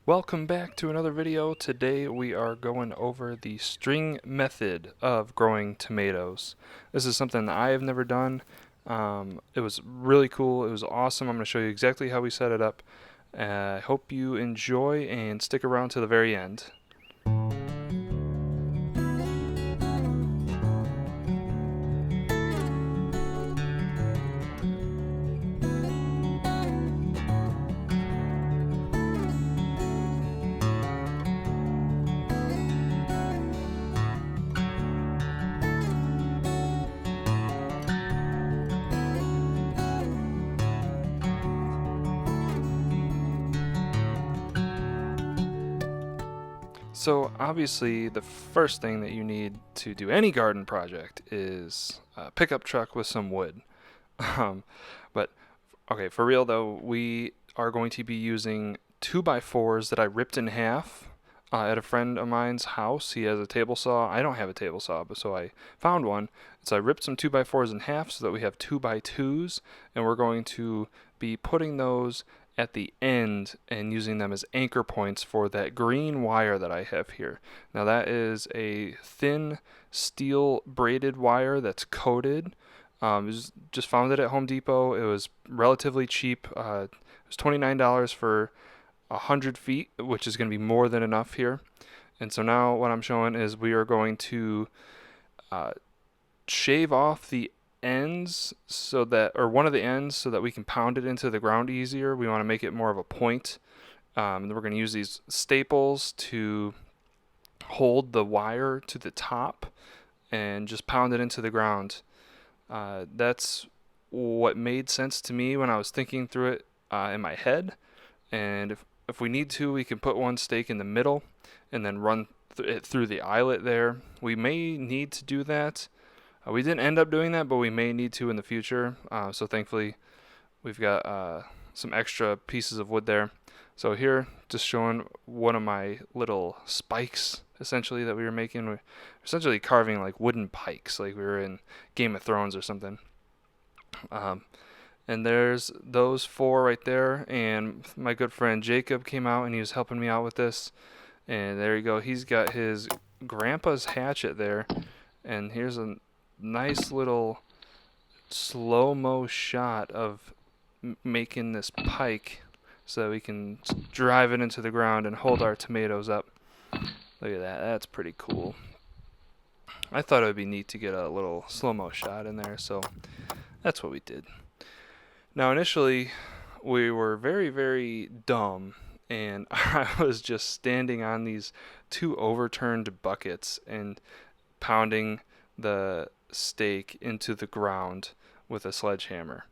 Welcome back to another video. Today we are going over the string method of growing tomatoes. This is something that I have never done. It was really cool. It was awesome. I'm going to show you exactly how we set it up. I hope you enjoy and stick around to the very end. So obviously the first thing that you need to do any garden project is a pickup truck with some wood. Um, but okay, for real though, we are going to be using 2x4s that I ripped in half at a friend of mine's house. He has a table saw. I don't have a table saw, but so I found one. So I ripped some 2x4s in half so that we have 2x2s, and we're going to be putting those at the end and using them as anchor points for that green wire that I have here. Now that is a thin steel braided wire that's coated. Just found it at Home Depot. It was relatively cheap. It was $29 for 100 feet, which is going to be more than enough here. And so now what I'm showing is we are going to uh, shave off the ends so that, or one of the ends so that we can pound it into the ground easier. We want to make it more of a point. And we're going to use these staples to hold the wire to the top and just pound it into the ground. That's what made sense to me when I was thinking through it in my head. And if we need to, we can put one stake in the middle and then run it through the eyelet there. We may need to do that. We didn't end up doing that, but we may need to in the future. So thankfully, we've got some extra pieces of wood there. So here, just showing one of my little spikes, essentially, that we were making. We're essentially carving like wooden pikes, like we were in Game of Thrones or something. And there's those four right there. And my good friend Jacob came out and he was helping me out with this. And there you go. He's got his grandpa's hatchet there. And here's a nice little slow-mo shot of making this pike so that we can drive it into the ground and hold our tomatoes up. Look at that. That's pretty cool. I thought it would be neat to get a little slow-mo shot in there, so that's what we did. Now, initially, we were very, very dumb, and I was just standing on these two overturned buckets and pounding the stake into the ground with a sledgehammer.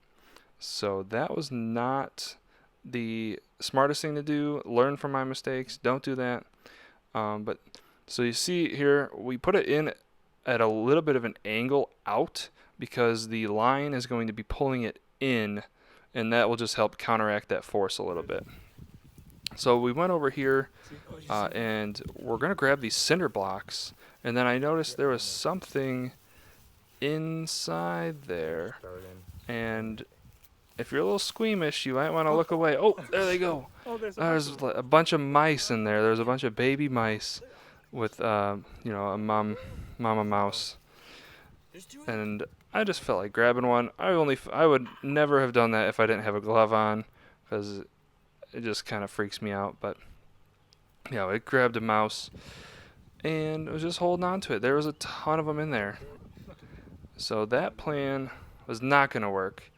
So that was not the smartest thing to do. Learn from my mistakes. Don't do that. But so you see here, we put it in at a little bit of an angle out because the line is going to be pulling it in, and that will just help counteract that force a little bit. So we went over here and we're going to grab these cinder blocks, and then I noticed there was something inside there, and if you're a little squeamish, you might want to look away. Oh, there they go. There's a bunch of mice in there. There's a bunch of baby mice with, a mama mouse. And I just felt like grabbing one. I would never have done that if I didn't have a glove on, because it just kind of freaks me out. But yeah, I grabbed a mouse and was just holding on to it. There was a ton of them in there. So that plan was not going to work.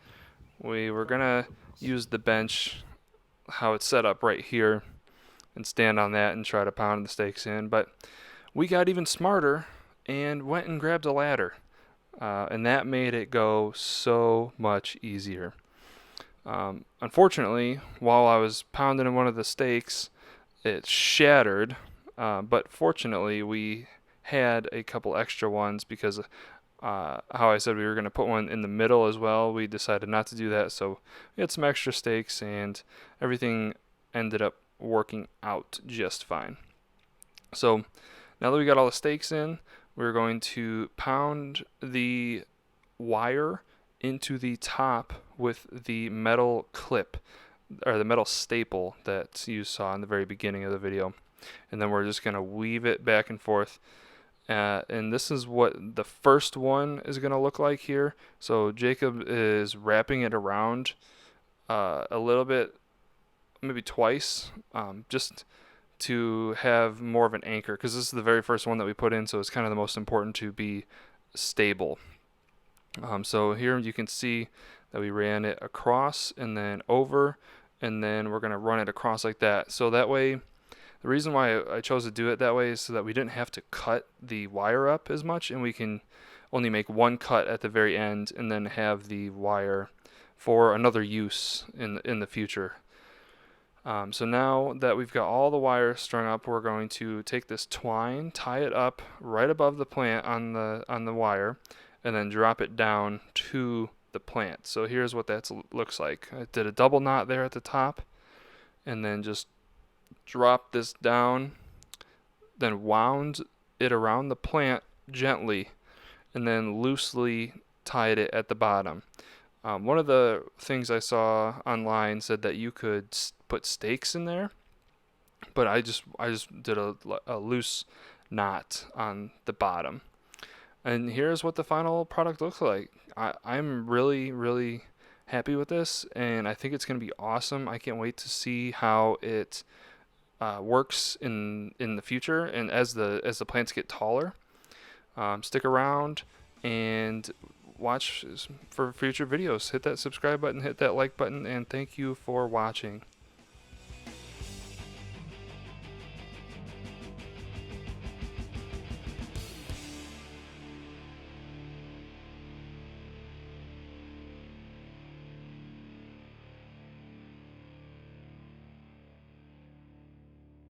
We were going to use the bench, how it's set up right here, and stand on that and try to pound the stakes in. But we got even smarter and went and grabbed a ladder. And that made it go so much easier. Unfortunately, while I was pounding one of the stakes, it shattered. But fortunately, we had a couple extra ones because how I said we were going to put one in the middle as well. We decided not to do that, so we had some extra stakes, and everything ended up working out just fine. So now that we got all the stakes in, we're going to pound the wire into the top with the metal clip. or the metal staple that you saw in the very beginning of the video, and then we're just going to weave it back and forth. And this is what the first one is going to look like here. So Jacob is wrapping it around a little bit, maybe twice, just to have more of an anchor, because this is the very first one that we put in, so it's kind of the most important to be stable. So here you can see that we ran it across and then over, and then we're going to run it across like that. So that way, the reason why I chose to do it that way is so that we didn't have to cut the wire up as much, and we can only make one cut at the very end and then have the wire for another use in the future. So now that we've got all the wire strung up, we're going to take this twine, tie it up right above the plant on the wire, and then drop it down to the plant. So here's what that looks like. I did a double knot there at the top, and then just drop this down, then wound it around the plant gently, and then loosely tied it at the bottom. One of the things I saw online said that you could put stakes in there, but I just did a loose knot on the bottom. And here's what the final product looks like. I'm really happy with this, and I think it's going to be awesome. I can't wait to see how it works in the future and as the plants get taller. Stick around and watch for future videos. Hit that subscribe button, hit that like button, and thank you for watching.